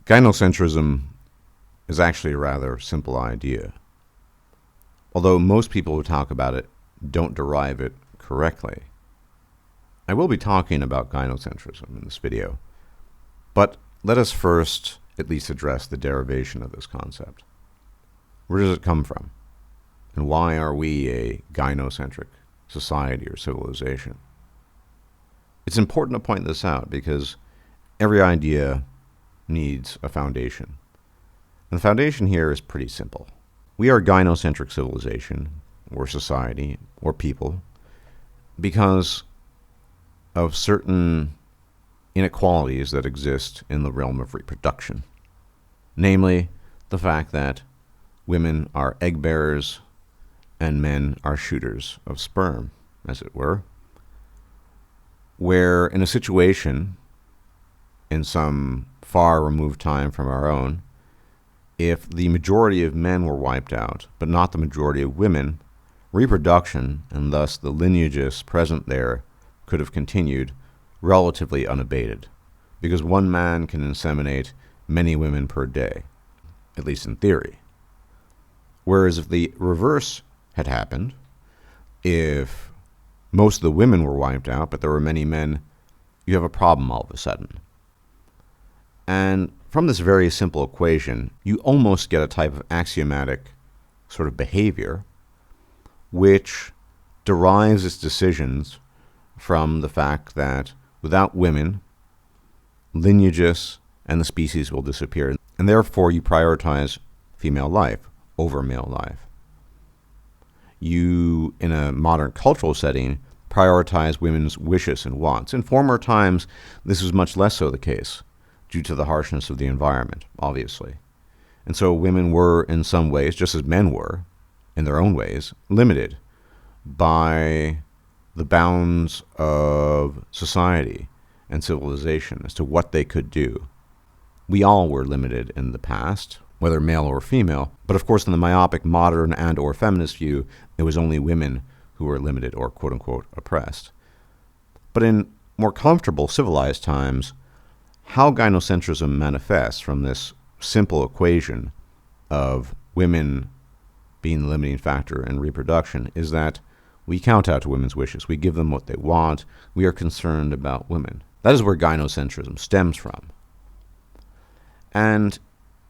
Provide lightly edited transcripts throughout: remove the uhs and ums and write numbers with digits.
Gynocentrism is actually a rather simple idea, although most people who talk about it don't derive it correctly. I will be talking about gynocentrism in this video, but let us first at least address the derivation of this concept. Where does it come from? And why are we a gynocentric society or civilization? It's important to point this out because every idea needs a foundation. And the foundation here is pretty simple. We are a gynocentric civilization, or society, or people, because of certain inequalities that exist in the realm of reproduction. Namely, the fact that women are egg bearers and men are shooters of sperm, as it were, where in a situation in some far removed time from our own, if the majority of men were wiped out, but not the majority of women, reproduction, and thus the lineages present there, could have continued relatively unabated, because one man can inseminate many women per day, at least in theory. Whereas if the reverse had happened, if most of the women were wiped out, but there were many men, you have a problem all of a sudden. And from this very simple equation, you almost get a type of axiomatic sort of behavior which derives its decisions from the fact that without women, lineages and the species will disappear. And therefore, you prioritize female life over male life. You, in a modern cultural setting, prioritize women's wishes and wants. In former times, this was much less so the case, due to the harshness of the environment, obviously. And so women were, in some ways, just as men were, in their own ways, limited by the bounds of society and civilization as to what they could do. We all were limited in the past, whether male or female, but of course in the myopic modern and or feminist view, it was only women who were limited or quote-unquote oppressed. But in more comfortable, civilized times, how gynocentrism manifests from this simple equation of women being the limiting factor in reproduction is that we count out to women's wishes. We give them what they want. We are concerned about women. That is where gynocentrism stems from. And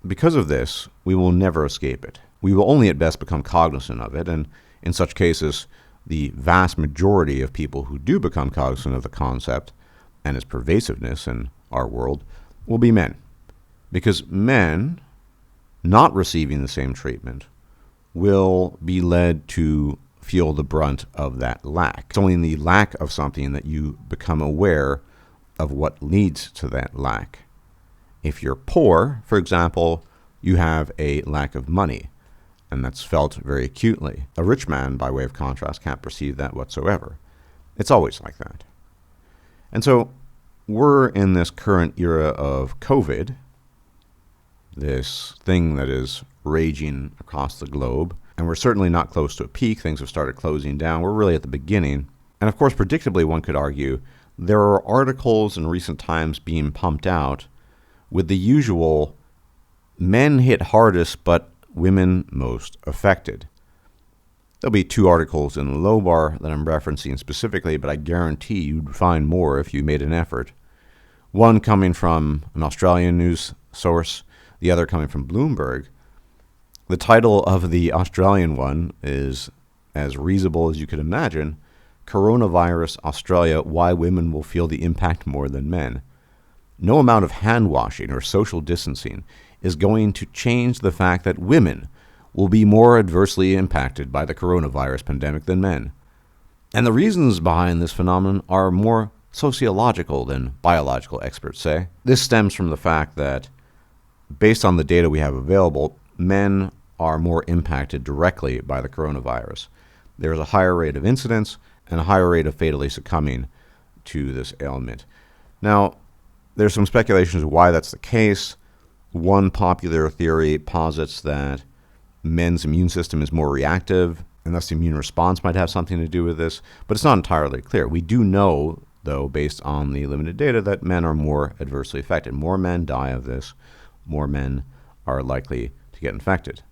because of this, we will never escape it. We will only at best become cognizant of it, and in such cases, the vast majority of people who do become cognizant of the concept and its pervasiveness in our world will be men. Because men, not receiving the same treatment, will be led to feel the brunt of that lack. It's only in the lack of something that you become aware of what leads to that lack. If you're poor, for example, you have a lack of money, and that's felt very acutely. A rich man, by way of contrast, can't perceive that whatsoever. It's always like that. And so we're in this current era of COVID, this thing that is raging across the globe, and we're certainly not close to a peak. Things have started closing down. We're really at the beginning. And of course, predictably, one could argue there are articles in recent times being pumped out with the usual men hit hardest, but women most affected. There'll be 2 articles in the low bar that I'm referencing specifically, but I guarantee you'd find more if you made an effort. One coming from an Australian news source, the other coming from Bloomberg. The title of the Australian one is as reasonable as you could imagine: Coronavirus Australia, Why Women Will Feel the Impact More Than Men. No amount of hand washing or social distancing is going to change the fact that women will be more adversely impacted by the coronavirus pandemic than men. And the reasons behind this phenomenon are more sociological than biological, experts say. This stems from the fact that, based on the data we have available, men are more impacted directly by the coronavirus. There is a higher rate of incidence and a higher rate of fatally succumbing to this ailment. Now, there's some speculation as to why that's the case. One popular theory posits that men's immune system is more reactive, and thus the immune response might have something to do with this, but it's not entirely clear. We do know, though, based on the limited data, that men are more adversely affected. More men die of this more men are likely to get infected.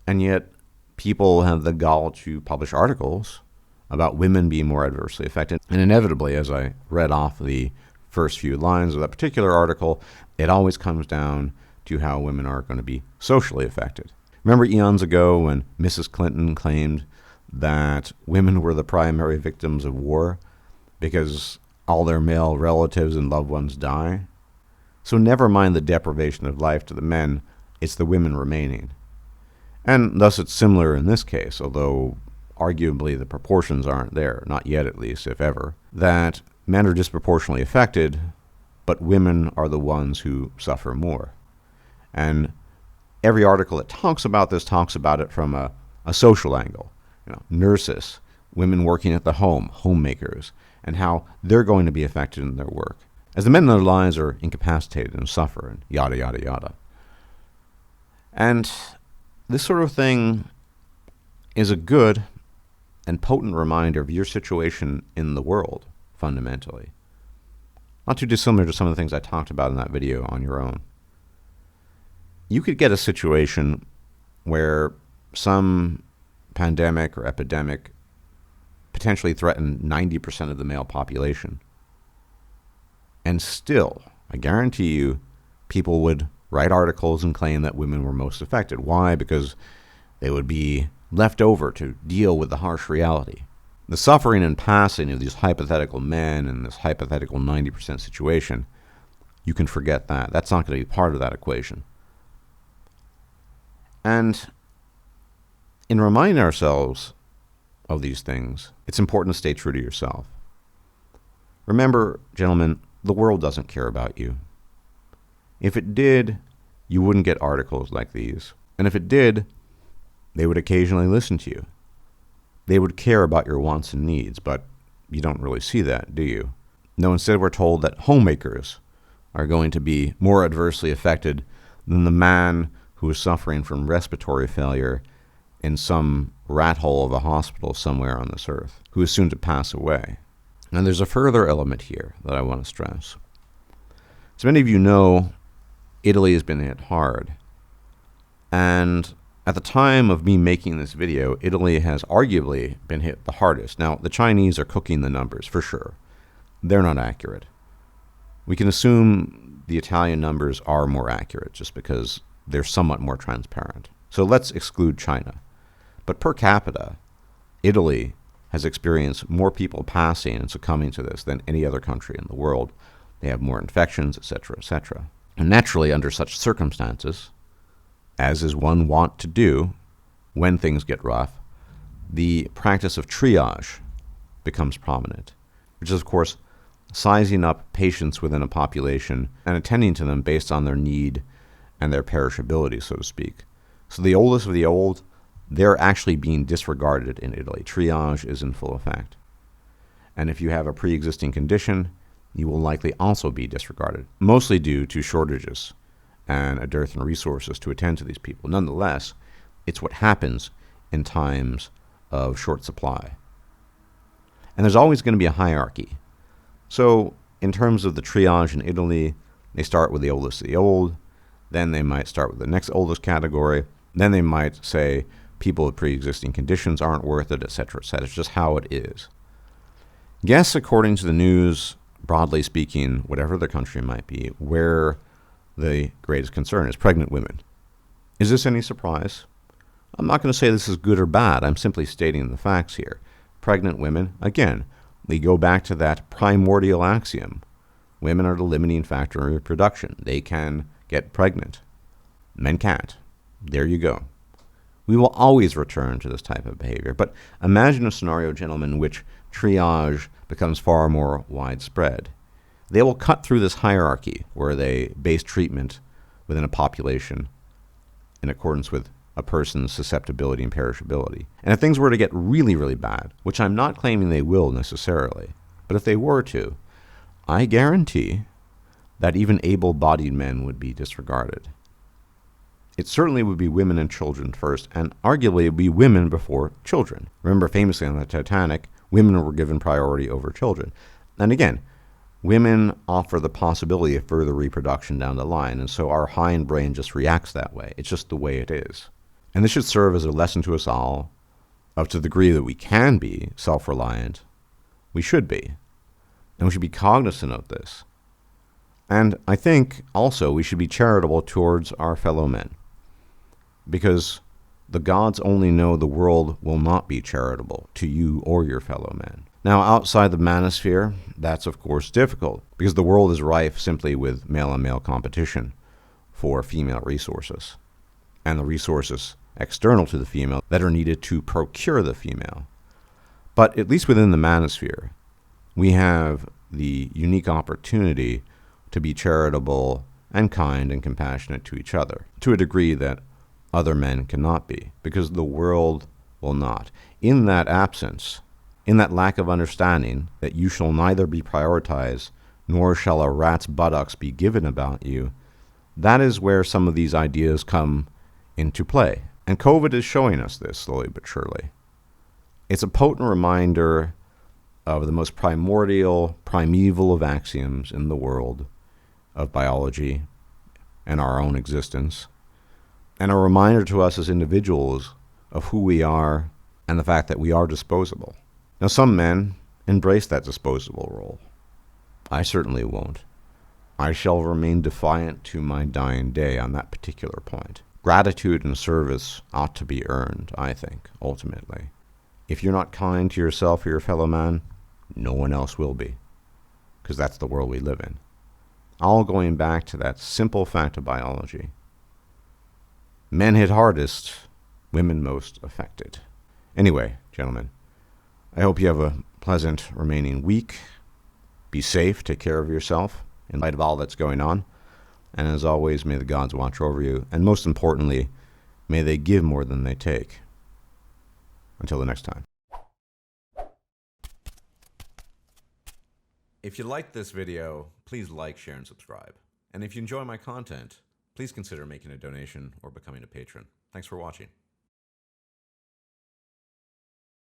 And yet, people have the gall to publish articles about women being more adversely affected. And inevitably, as I read off the first few lines of that particular article, it always comes down to how women are going to be socially affected. Remember eons ago when Mrs. Clinton claimed that women were the primary victims of war because all their male relatives and loved ones die? So never mind the deprivation of life to the men, it's the women remaining. And thus it's similar in this case, although arguably the proportions aren't there, not yet at least, if ever, that men are disproportionately affected, but women are the ones who suffer more. And every article that talks about this talks about it from a social angle. Nurses, women working at the home, homemakers, and how they're going to be affected in their work, as the men in their lives are incapacitated and suffer, and yada, yada, yada. And this sort of thing is a good and potent reminder of your situation in the world, fundamentally. Not too dissimilar to some of the things I talked about in that video on your own. You could get a situation where some pandemic or epidemic potentially threatened 90% of the male population. And still, I guarantee you, people would write articles and claim that women were most affected. Why? Because they would be left over to deal with the harsh reality. The suffering and passing of these hypothetical men in this hypothetical 90% situation, you can forget that. That's not going to be part of that equation. And in reminding ourselves of these things, it's important to stay true to yourself. Remember, gentlemen, the world doesn't care about you. If it did, you wouldn't get articles like these. And if it did, they would occasionally listen to you. They would care about your wants and needs, but you don't really see that, do you? No, instead we're told that homemakers are going to be more adversely affected than the man who is suffering from respiratory failure in some rat hole of a hospital somewhere on this earth, who is soon to pass away. And there's a further element here that I want to stress. As many of you know, Italy has been hit hard. And at the time of me making this video, Italy has arguably been hit the hardest. Now, the Chinese are cooking the numbers, for sure. They're not accurate. We can assume the Italian numbers are more accurate just because they're somewhat more transparent. So let's exclude China. But per capita, Italy has experienced more people passing and succumbing to this than any other country in the world. They have more infections, etc., etc. And naturally, under such circumstances, as is one wont to do when things get rough, the practice of triage becomes prominent, which is, of course, sizing up patients within a population and attending to them based on their need and their perishability, so to speak. So the oldest of the old, they're actually being disregarded in Italy. Triage is in full effect. And if you have a pre-existing condition, you will likely also be disregarded, mostly due to shortages and a dearth in resources to attend to these people. Nonetheless, it's what happens in times of short supply. And there's always going to be a hierarchy. So in terms of the triage in Italy, they start with the oldest of the old, then they might start with the next oldest category, then they might say people with pre-existing conditions aren't worth it, etc., etc. It's just how it is. Guess, according to the news, broadly speaking, whatever the country might be, where the greatest concern is pregnant women. Is this any surprise? I'm not going to say this is good or bad. I'm simply stating the facts here. Pregnant women, again, we go back to that primordial axiom. Women are the limiting factor in reproduction. They can get pregnant. Men can't. There you go. We will always return to this type of behavior. But imagine a scenario, gentlemen, in which triage becomes far more widespread. They will cut through this hierarchy where they base treatment within a population in accordance with a person's susceptibility and perishability. And if things were to get really, really bad, which I'm not claiming they will necessarily, but if they were to, I guarantee that even able-bodied men would be disregarded. It certainly would be women and children first, and arguably it would be women before children. Remember, famously on the Titanic, women were given priority over children. And again, women offer the possibility of further reproduction down the line, and so our hind brain just reacts that way. It's just the way it is. And this should serve as a lesson to us all of to the degree that we can be self-reliant, we should be. And we should be cognizant of this. And I think also we should be charitable towards our fellow men, because the gods only know the world will not be charitable to you or your fellow men. Now, outside the manosphere, that's of course difficult, because the world is rife simply with male-on-male competition for female resources, and the resources external to the female that are needed to procure the female. But at least within the manosphere, we have the unique opportunity to be charitable and kind and compassionate to each other, to a degree that other men cannot be, because the world will not. In that absence, in that lack of understanding that you shall neither be prioritized, nor shall a rat's buttocks be given about you, that is where some of these ideas come into play. And COVID is showing us this slowly but surely. It's a potent reminder of the most primordial, primeval of axioms in the world of biology and our own existence, and a reminder to us as individuals of who we are and the fact that we are disposable. Now, some men embrace that disposable role. I certainly won't. I shall remain defiant to my dying day on that particular point. Gratitude and service ought to be earned, I think, ultimately. If you're not kind to yourself or your fellow man, no one else will be, because that's the world we live in. All going back to that simple fact of biology. Men hit hardest, women most affected. Anyway, gentlemen, I hope you have a pleasant remaining week. Be safe, take care of yourself in light of all that's going on. And as always, may the gods watch over you. And most importantly, may they give more than they take. Until the next time. If you liked this video, please like, share, and subscribe. And if you enjoy my content, please consider making a donation or becoming a patron. Thanks for watching.